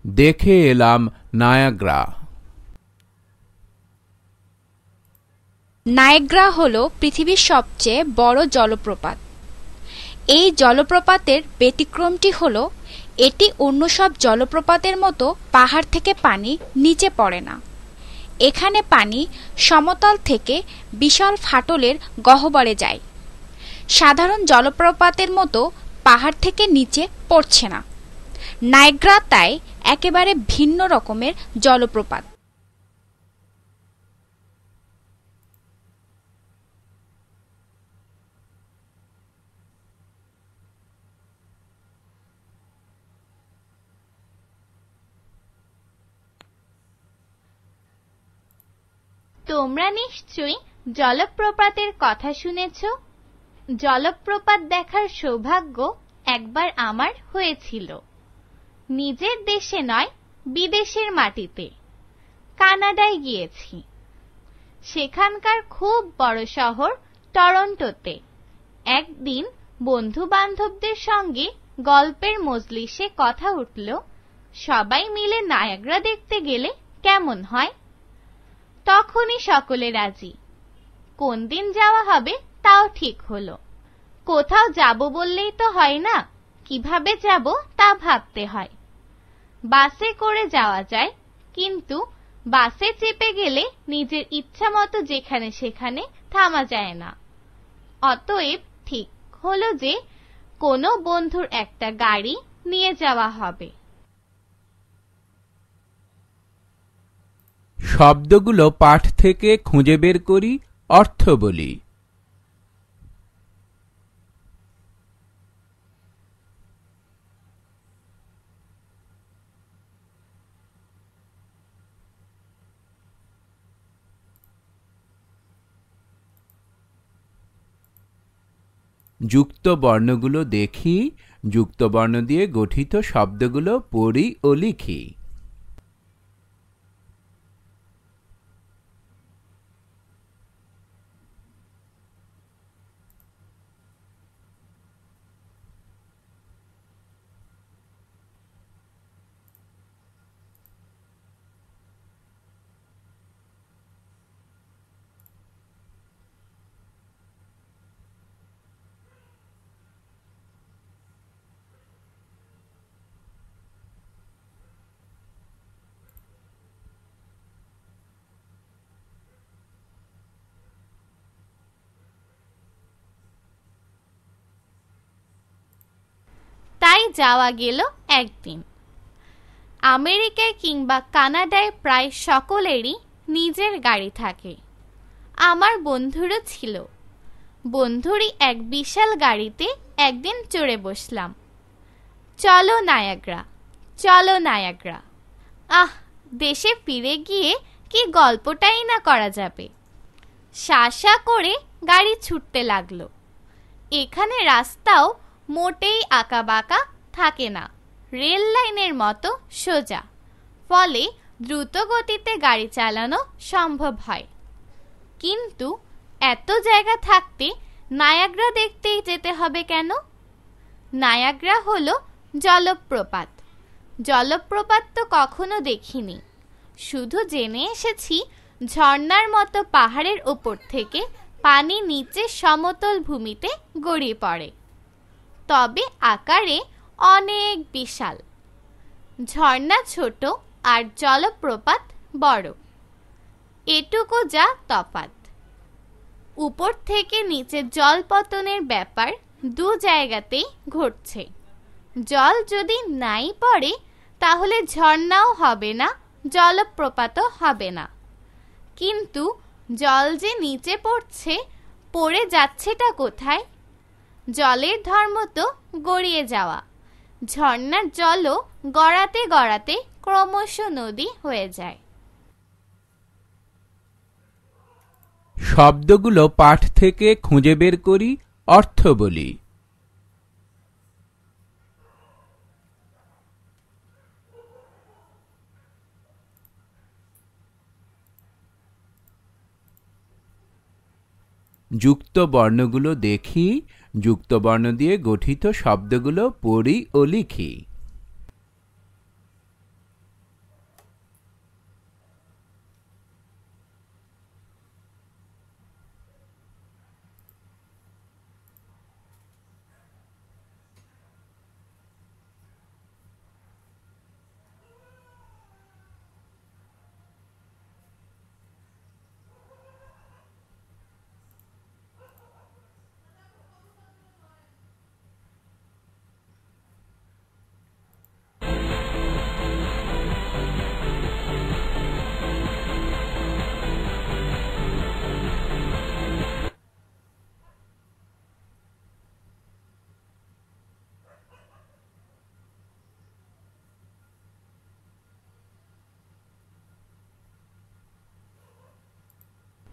দেখে এলাম Niagara. Niagara হলো পৃথিবীর সবচেয়ে বড় জলপ্রপাত। এই জলপ্রপাতের ব্যতিক্রমটি হলো এটি অন্য সব জলপ্রপাতের মতো পাহাড় থেকে পানি নিচে পড়ে না। এখানে পানি সমতল থেকে বিশাল ফাটলের গহ্বরে যায়। সাধারণ জলপ্রপাতের মতো পাহাড় থেকে নিচে পড়ছে না। নায়াগ্রা তাই একেবারে ভিন্ন রকমের জলপ্রপাত। তোমরা নিশ্চয়ই জলপ্রপাতের কথা শুনেছ। জলপ্রপাত দেখার সৌভাগ্য একবার আমার হয়েছিল। নিজের দেশে নয়, বিদেশের মাটিতে কানাডায় গিয়েছি। সেখানকার খুব বড় শহর টরন্টোতে একদিন বন্ধু বান্ধবদের সঙ্গে গল্পের মজলিসে কথা উঠল, সবাই মিলে নায়াগ্রা দেখতে গেলে কেমন হয়। তখনই সকলে রাজি। কোন দিন যাওয়া হবে তাও ঠিক হলো। কোথাও যাব বললেই তো হয় না, কিভাবে যাব তা ভাবতে হয়। বাসে করে যাওয়া যায়, কিন্তু বাসে চেপে গেলে নিজের ইচ্ছা মতো যেখানে সেখানে থামা যায় না। অতএব ঠিক হলো যে কোনো বন্ধুর একটা গাড়ি নিয়ে যাওয়া হবে। শব্দগুলো পাঠ থেকে খুঁজে বের করি, অর্থ বলি। যুক্ত বর্ণগুলো দেখি, যুক্ত বর্ণ দিয়ে গঠিত শব্দগুলো পড়ি ও লিখি। তাই যাওয়া গেল একদিন। আমেরিকায় কিংবা কানাডায় প্রায় সকলেরই নিজের গাড়ি থাকে। আমার বন্ধুরও ছিল। বন্ধুরই এক বিশাল গাড়িতে একদিন চড়ে বসলাম। চলো নায়াগ্রা, চলো নায়াগ্রা। আহ, দেশে ফিরে গিয়ে কি গল্পটাই না করা যাবে। শাসা করে গাড়ি ছুটতে লাগলো। এখানে রাস্তাও মোটেই আঁকাবাঁকা থাকে না, রেল লাইনের মতো সোজা। ফলে দ্রুত গতিতে গাড়ি চালানো সম্ভব হয়। কিন্তু এত জায়গা থাকতে নায়াগ্রা দেখতেই যেতে হবে কেন? নায়াগ্রা হলো জলপ্রপাত। জলপ্রপাত তো কখনো দেখিনি, শুধু জেনে এসেছি ঝর্ণার মতো পাহাড়ের ওপর থেকে পানি নিচে সমতল ভূমিতে গড়িয়ে পড়ে, তবে আকারে অনেক বিশাল। ঝর্ণা ছোট আর জলপ্রপাত বড়, এটুকু যা তফাৎ। উপর থেকে নিচে জল পতনের ব্যাপার দু জায়গাতেই ঘটছে। জল যদি নাই পড়ে তাহলে ঝর্ণাও হবে না, জলপ্রপাতও হবে না। কিন্তু জল যে নিচে পড়ছে, পড়ে যাচ্ছেটা কোথায়? জলের ধর্ম তো গড়িয়ে যাওয়া। ঝর্ণার জলও গড়াতে গড়াতে ক্রমশ নদী হয়ে যায়। শব্দগুলো পাঠ থেকে খুঁজে বের করি, অর্থ বলি। যুক্ত বর্ণগুলো দেখি, যুক্তবর্ণ দিয়ে গঠিত শব্দগুলো পড়ি ও লিখি।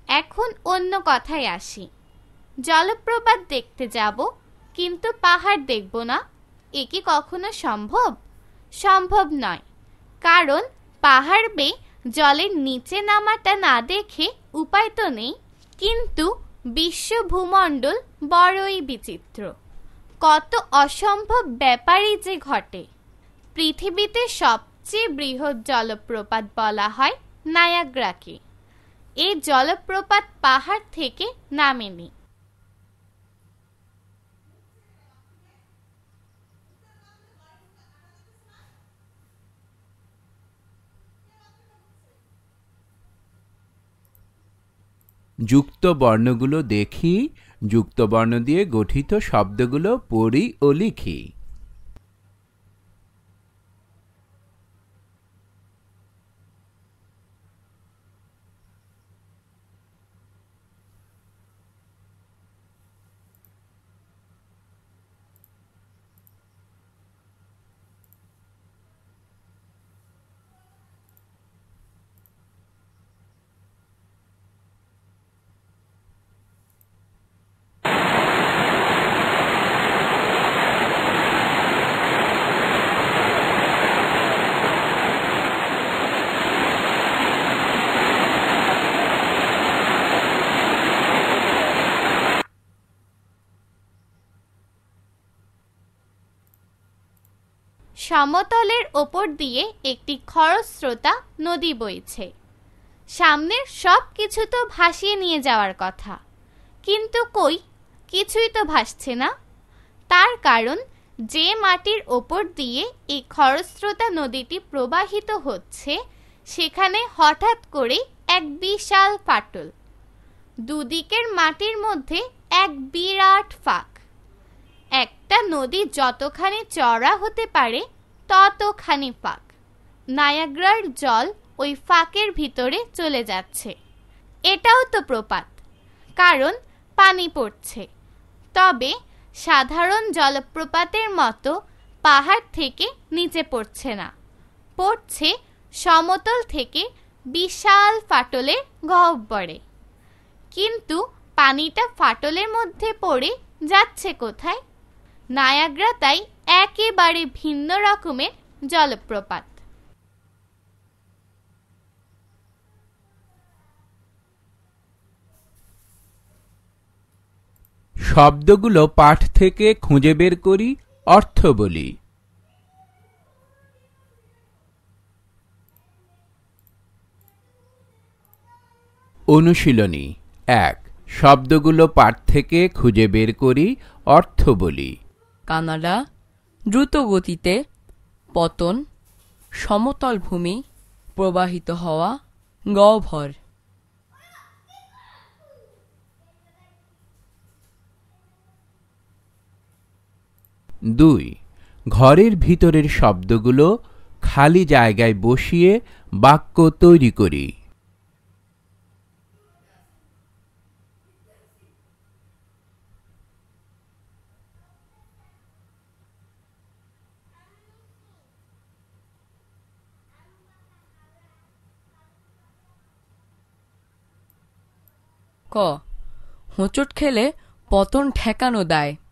এখন অন্য কথায় আসি। জলপ্রপাত দেখতে যাব, কিন্তু পাহাড় দেখব না, এ কি কখনো সম্ভব? সম্ভব নয়, কারণ পাহাড় বেয়ে জলের নিচে নামাটা না দেখে উপায় তো নেই। কিন্তু বিশ্ব ভূমণ্ডল বড়ই বিচিত্র, কত অসম্ভব ব্যাপারই যে ঘটে। পৃথিবীতে সবচেয়ে বৃহৎ জলপ্রপাত বলা হয় নায়াগ্রাকে। এই জলপ্রপাত পাহাড় থেকে নামেনি। যুক্ত বর্ণগুলো দেখি, যুক্তবর্ণ দিয়ে গঠিত শব্দগুলো পড়ি ও লিখি। সমতলের ওপর দিয়ে একটি খরস্রোতা নদী বইছে। সামনের সব কিছু তো ভাসিয়ে নিয়ে যাওয়ার কথা, কিন্তু কই, কিছুই তো ভাসছে না। তার কারণ, যে মাটির ওপর দিয়ে এই খরস্রোতা নদীটি প্রবাহিত হচ্ছে, সেখানে হঠাৎ করে এক বিশাল ফাটল। দুদিকের মাটির মধ্যে এক বিরাট ফাঁক। একটা নদী যতখানি চড়া হতে পারে ততখানি ফাঁক। নায়াগ্রার জল ওই ফাঁকের ভিতরে চলে যাচ্ছে। এটাও তো প্রপাত, কারণ পানি পড়ছে। তবে সাধারণ জলপ্রপাতের মতো পাহাড় থেকে নিচে পড়ছে না, পড়ছে সমতল থেকে বিশাল ফাটলের গহ্বরে। কিন্তু পানিটা ফাটলের মধ্যে পড়ে যাচ্ছে কোথায়? নায়াগ্রা তাই একেবারে ভিন্ন রকমের জলপ্রপাত। শব্দগুলো পাঠ থেকে খুঁজে বের করি, অর্থ বলি। অনুশীলনী ১। শব্দগুলো পাঠ থেকে খুঁজে বের করি, অর্থ বলি। কানাডা, দ্রুত গতিতে, পতন, সমতল ভূমি, প্রবাহিত হওয়া, গহ্বর। ২। ঘরের ভিতরের শব্দগুলো খালি জায়গায় বসিয়ে বাক্য তৈরি করি। 'ক' হোঁচট খেলে পতন ঠেকানো দায়। ১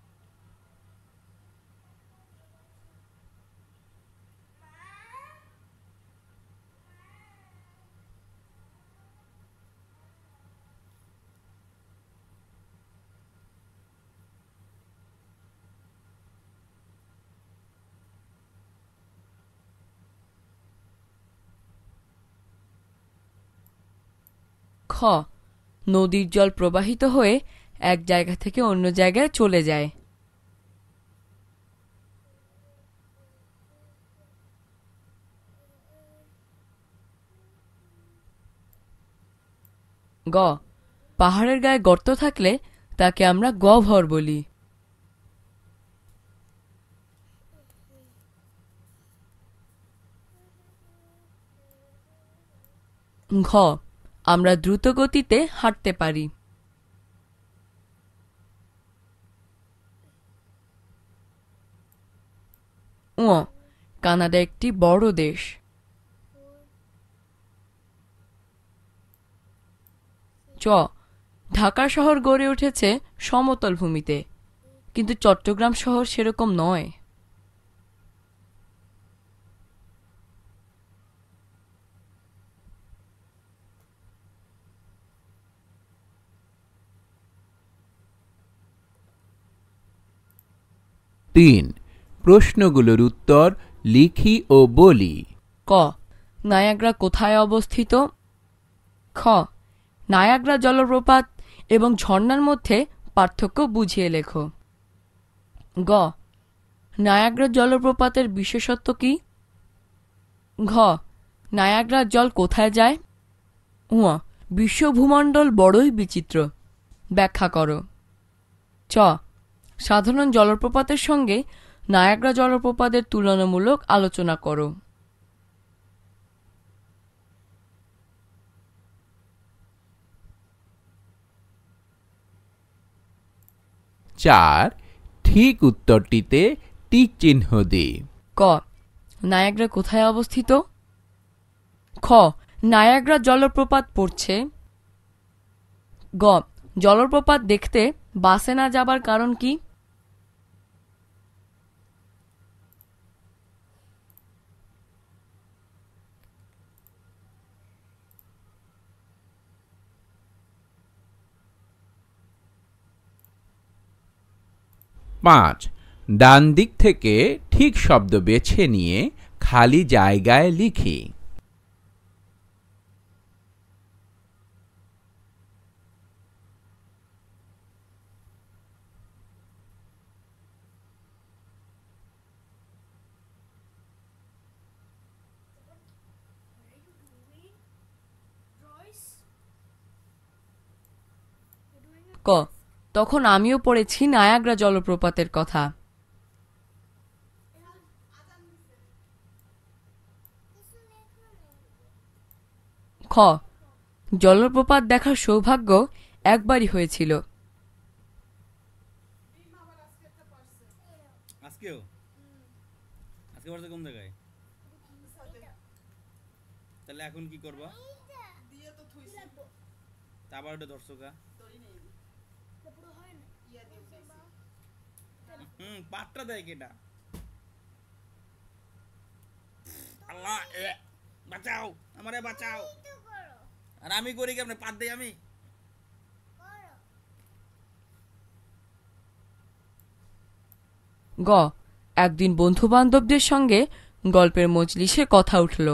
নদীর জল প্রবাহিত হয়ে এক জায়গা থেকে অন্য জায়গায় চলে যায়। গ, পাহাড়ের গায়ে গর্ত থাকলে তাকে আমরা গহ্বর বলি। ঘ, আমরা দ্রুত গতিতে হাঁটতে পারি। ঙ, কানাডা একটি বড় দেশ। চ, ঢাকা শহর গড়ে উঠেছে সমতল ভূমিতে, কিন্তু চট্টগ্রাম শহর সেরকম নয়। 3. প্রশ্নগুলোর উত্তর লিখি ও বলি। ক, নায়াগ্রা কোথায় অবস্থিত? খ, নায়াগ্রা জলপ্রপাত এবং ঝর্ণার মধ্যে পার্থক্য বুঝিয়ে লেখো। গ, নায়াগ্রা জলপ্রপাতের বিশেষত্ব কি? ঘ, নায়াগ্রার জল কোথায় যায়? ঙ, বিশ্বভূমণ্ডল বড়ই বিচিত্র, ব্যাখ্যা করো। চ, সাধারণ জলপ্রপাতের সঙ্গে নায়াগ্রা জলপ্রপাতের তুলনামূলক আলোচনা করো। 4. ঠিক উত্তরটিতে টিক চিহ্ন দে। ক, নায়াগ্রা কোথায় অবস্থিত? খ, নায়াগ্রা জলপ্রপাত পড়ছে। গ, জলপ্রপাত দেখতে বাসে না যাবার কারণ কি? 5. ডান দিক থেকে ঠিক শব্দ বেছে নিয়ে খালি জায়গায় লিখি। ক, তখন আমিও পড়েছি নায়াগ্রা জলপ্রপাতের কথা। খ, জলপ্রপাত দেখার সৌভাগ্য একবারই হয়েছিল। আজকেও আজকে পড়ছে কোন জায়গায়? তাহলে এখন কি করবা? আবার ওটা দর্শকা পাটটা দেয় কেটা? আল্লাহ বাঁচাও, আমারে বাঁচাও। আর আমি করি কেমনে? পাট দেই আমি? গ, একদিন বন্ধু বান্ধবদের সঙ্গে গল্পের মজলিসে কথা উঠল।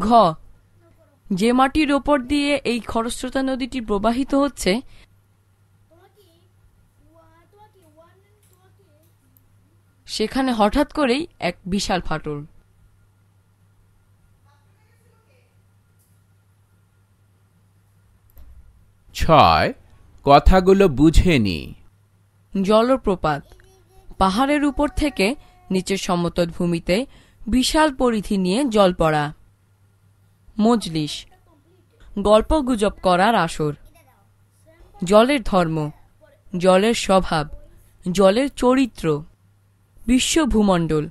ঘ, যে মাটির ওপর দিয়ে এই খরস্রোতা নদীটি প্রবাহিত হচ্ছে সেখানে হঠাৎ করেই এক বিশাল ফাটল। 6. কথাগুলো বুঝে নি। জলপ্রপাত, পাহাড়ের উপর থেকে নিচের সমতল ভূমিতে বিশাল পরিধি নিয়ে জল পড়া। মজলিস, গল্প গুজব করার আসর। জলের ধর্ম, জলের স্বভাব, জলের চরিত্র। বিশ্বভূমণ্ডল,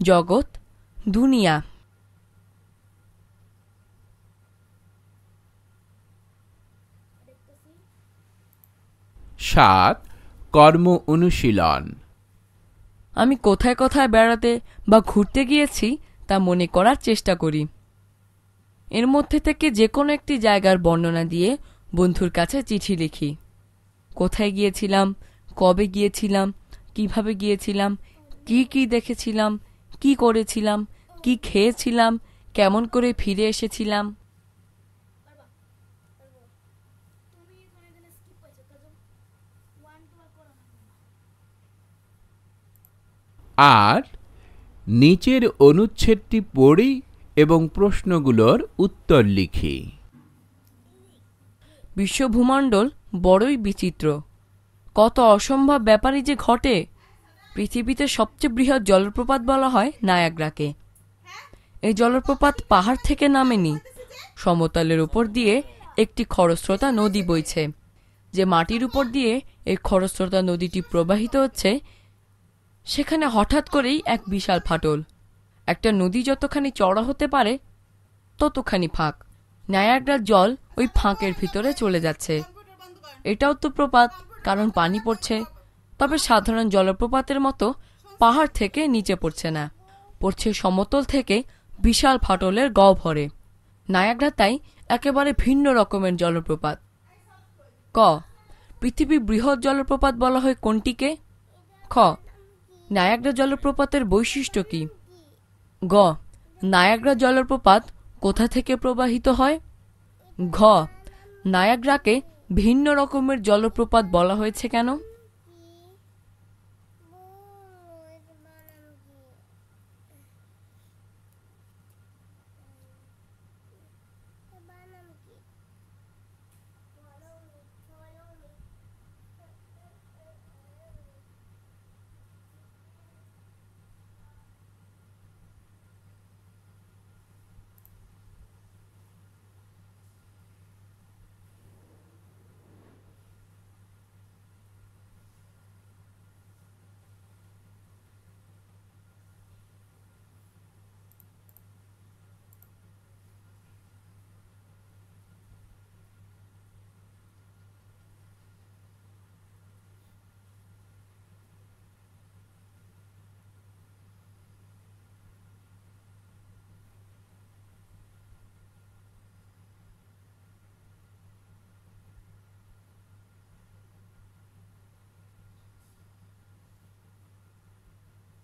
জগৎ, দুনিয়া। 7. কর্ম অনুশীলন। আমি কোথায় কোথায় বেড়াতে বা ঘুরতে গিয়েছি তা মনে করার চেষ্টা করি। এর মধ্যে থেকে যে কোনো একটি জায়গার বর্ণনা দিয়ে বন্ধুর কাছে চিঠি লিখি। কোথায় গিয়েছিলাম, কবে গিয়েছিলাম, কিভাবে গিয়েছিলাম, কি কি দেখেছিলাম, কি করেছিলাম, কি খেয়েছিলাম, কেমন করে ফিরে এসেছিলাম। আর নিচের অনুচ্ছেদটি পড়ি এবং প্রশ্নগুলোর উত্তর লিখি। বিশ্বভূমণ্ডল বড়ই বিচিত্র, কত অসম্ভব ব্যাপারই যে ঘটে। পৃথিবীতে সবচেয়ে বৃহৎ জলপ্রপাত বলা হয় নায়াগ্রাকে। এই জলপ্রপাত পাহাড় থেকে নামেনি, সমতলের উপর দিয়ে একটি খরস্রোতা নদী বইছে। যে মাটির উপর দিয়ে এই খরস্রোতা নদীটি প্রবাহিত হচ্ছে, সেখানে হঠাৎ করেই এক বিশাল ফাটল। একটা নদী যতখানি চড়া হতে পারে ততখানি ফাঁক। নায়াগ্রার জল ওই ফাঁকের ভিতরে চলে যাচ্ছে। এটাও তো প্রপাত, কারণ পানি পড়ছে, তবে সাধারণ জলপ্রপাতের মতো পাহাড় থেকে নিচে পড়ছে না, পড়ছে সমতল থেকে বিশাল ফাটলের গহ্বরে। নায়াগ্রা তাই একেবারে ভিন্ন রকমের জলপ্রপাত। ক, পৃথিবীর বৃহৎ জলপ্রপাত বলা হয় কোনটিকে? খ, নায়াগ্রা জলপ্রপাতের বৈশিষ্ট্য কি? গ, নায়াগ্রা জলপ্রপাত কোথা থেকে প্রবাহিত হয়? ঘ, নায়াগ্রাকে ভিন্ন রকমের জলপ্রপাত বলা হয়েছে কেন?